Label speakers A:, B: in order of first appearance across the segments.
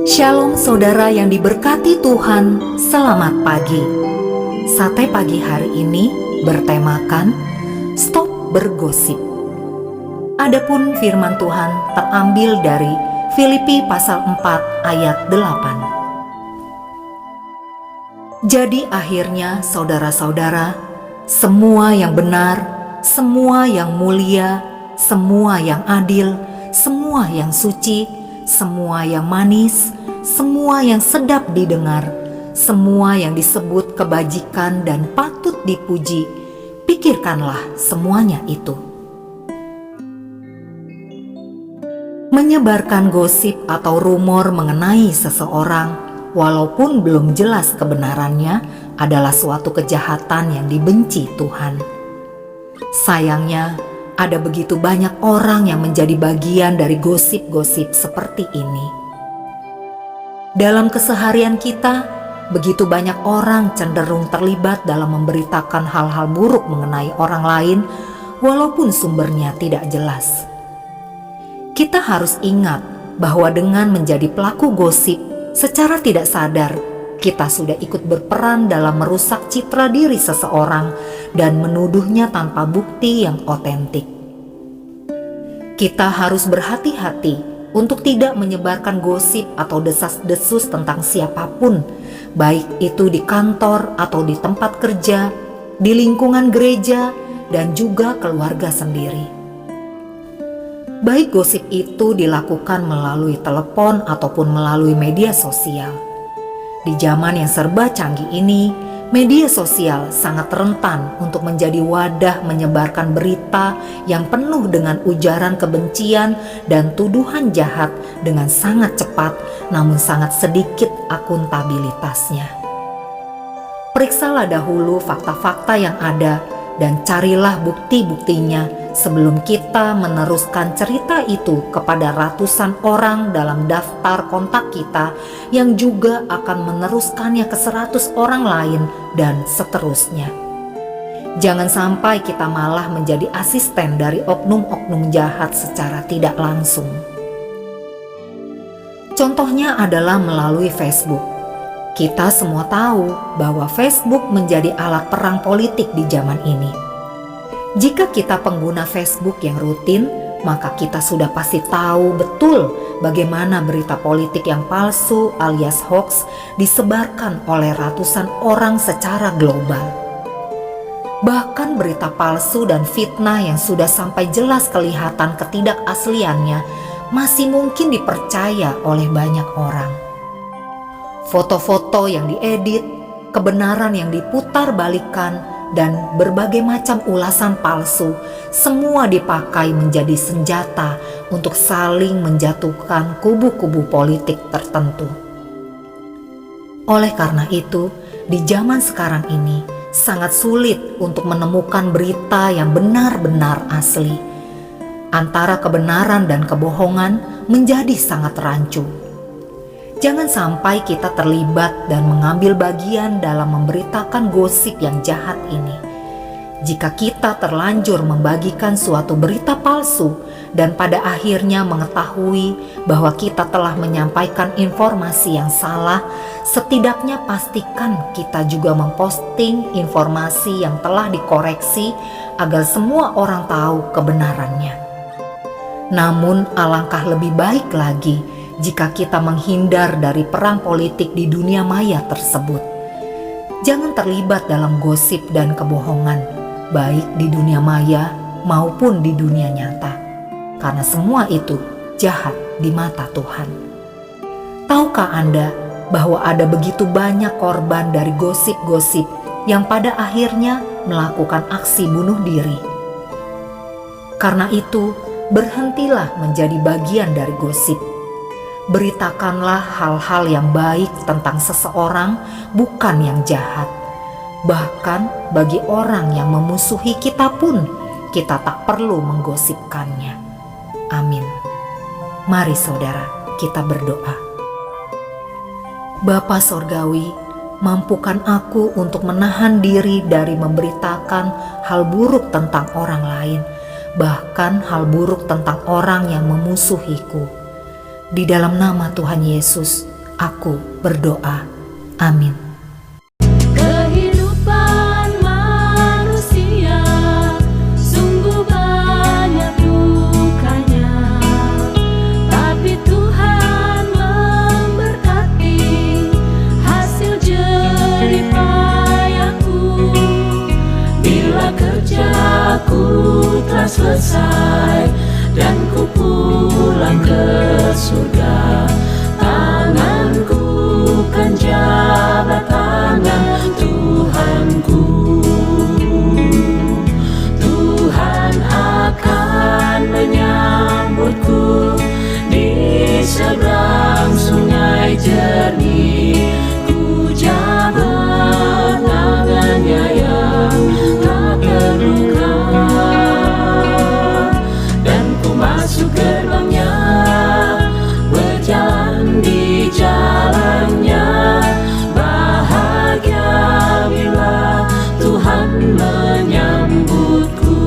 A: Shalom saudara yang diberkati Tuhan, selamat pagi. Sate pagi hari ini bertemakan Stop Bergosip. Adapun firman Tuhan terambil dari Filipi pasal 4 ayat 8. Jadi akhirnya saudara-saudara, semua yang benar, semua yang mulia, semua yang adil, semua yang suci, semua yang manis, semua yang sedap didengar, semua yang disebut kebajikan dan patut dipuji, pikirkanlah semuanya itu. Menyebarkan gosip atau rumor mengenai seseorang, walaupun belum jelas kebenarannya, adalah suatu kejahatan yang dibenci Tuhan. Sayangnya, ada begitu banyak orang yang menjadi bagian dari gosip-gosip seperti ini. Dalam keseharian kita, begitu banyak orang cenderung terlibat dalam memberitakan hal-hal buruk mengenai orang lain, walaupun sumbernya tidak jelas. Kita harus ingat bahwa dengan menjadi pelaku gosip, secara tidak sadar, kita sudah ikut berperan dalam merusak citra diri seseorang dan menuduhnya tanpa bukti yang otentik. Kita harus berhati-hati untuk tidak menyebarkan gosip atau desas-desus tentang siapapun, baik itu di kantor atau di tempat kerja, di lingkungan gereja, dan juga keluarga sendiri. Baik gosip itu dilakukan melalui telepon ataupun melalui media sosial. Di zaman yang serba canggih ini, media sosial sangat rentan untuk menjadi wadah menyebarkan berita yang penuh dengan ujaran kebencian dan tuduhan jahat dengan sangat cepat, namun sangat sedikit akuntabilitasnya. Periksalah dahulu fakta-fakta yang ada dan carilah bukti-buktinya sebelum kita meneruskan cerita itu kepada ratusan orang dalam daftar kontak kita yang juga akan meneruskannya ke 100 orang lain dan seterusnya. Jangan sampai kita malah menjadi asisten dari oknum-oknum jahat secara tidak langsung. Contohnya adalah melalui Facebook. Kita semua tahu bahwa Facebook menjadi alat perang politik di zaman ini. Jika kita pengguna Facebook yang rutin, maka kita sudah pasti tahu betul bagaimana berita politik yang palsu alias hoax disebarkan oleh ratusan orang secara global. Bahkan berita palsu dan fitnah yang sudah sampai jelas kelihatan ketidakasliannya masih mungkin dipercaya oleh banyak orang. Foto-foto yang diedit, kebenaran yang diputar-balikan, dan berbagai macam ulasan palsu semua dipakai menjadi senjata untuk saling menjatuhkan kubu-kubu politik tertentu. Oleh karena itu, di zaman sekarang ini sangat sulit untuk menemukan berita yang benar-benar asli. Antara kebenaran dan kebohongan menjadi sangat rancu. Jangan sampai kita terlibat dan mengambil bagian dalam memberitakan gosip yang jahat ini. Jika kita terlanjur membagikan suatu berita palsu dan pada akhirnya mengetahui bahwa kita telah menyampaikan informasi yang salah, setidaknya pastikan kita juga memposting informasi yang telah dikoreksi agar semua orang tahu kebenarannya. Namun alangkah lebih baik lagi jika kita menghindar dari perang politik di dunia maya tersebut. Jangan terlibat dalam gosip dan kebohongan, baik di dunia maya maupun di dunia nyata, karena semua itu jahat di mata Tuhan. Tahukah Anda bahwa ada begitu banyak korban dari gosip-gosip yang pada akhirnya melakukan aksi bunuh diri? Karena itu, berhentilah menjadi bagian dari gosip. Beritakanlah hal-hal yang baik tentang seseorang, bukan yang jahat. Bahkan bagi orang yang memusuhi kita pun, kita tak perlu menggosipkannya. Amin. Mari saudara, kita berdoa. Bapa Sorgawi, mampukan aku untuk menahan diri dari memberitakan hal buruk tentang orang lain, bahkan hal buruk tentang orang yang memusuhiku. Di dalam nama Tuhan Yesus, aku berdoa. Amin.
B: Kehidupan manusia sungguh banyak dukanya, tapi Tuhan memberkati hasil jerih payahku. Bila kerjaku telah selesai dan ku pulang ke surga, tanganku kan jabat tangan Tuhanku. Tuhan akan menyambutku di seberang sungai jernih. Ku jabat tangannya yang tak terluka, dan ku masuk gerbangnya, berjalan di jalannya. Bahagia bila Tuhan menyambutku.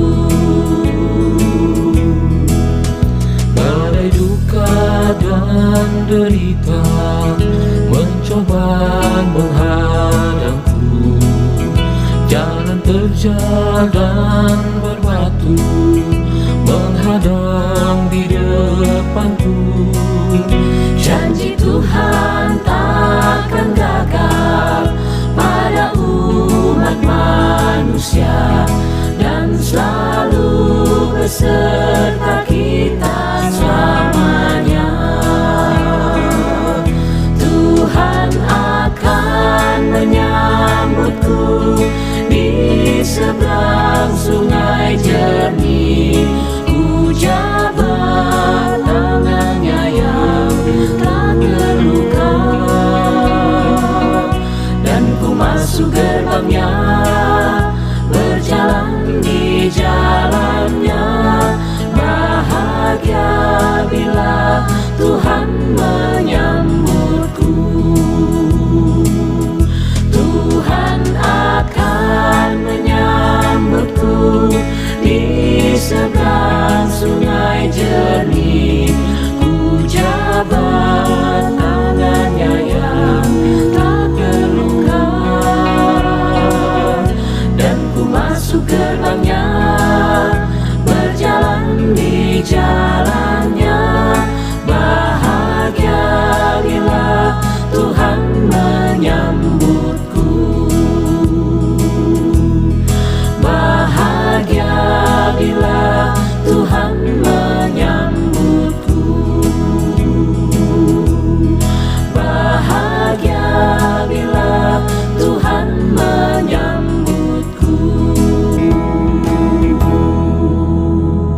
B: Badai duka dan derita mencoba menghadangku, jalan terjal dan berbatu menghadang di depanku. Janji Tuhan takkan gagal pada umat manusia, dan selalu beserta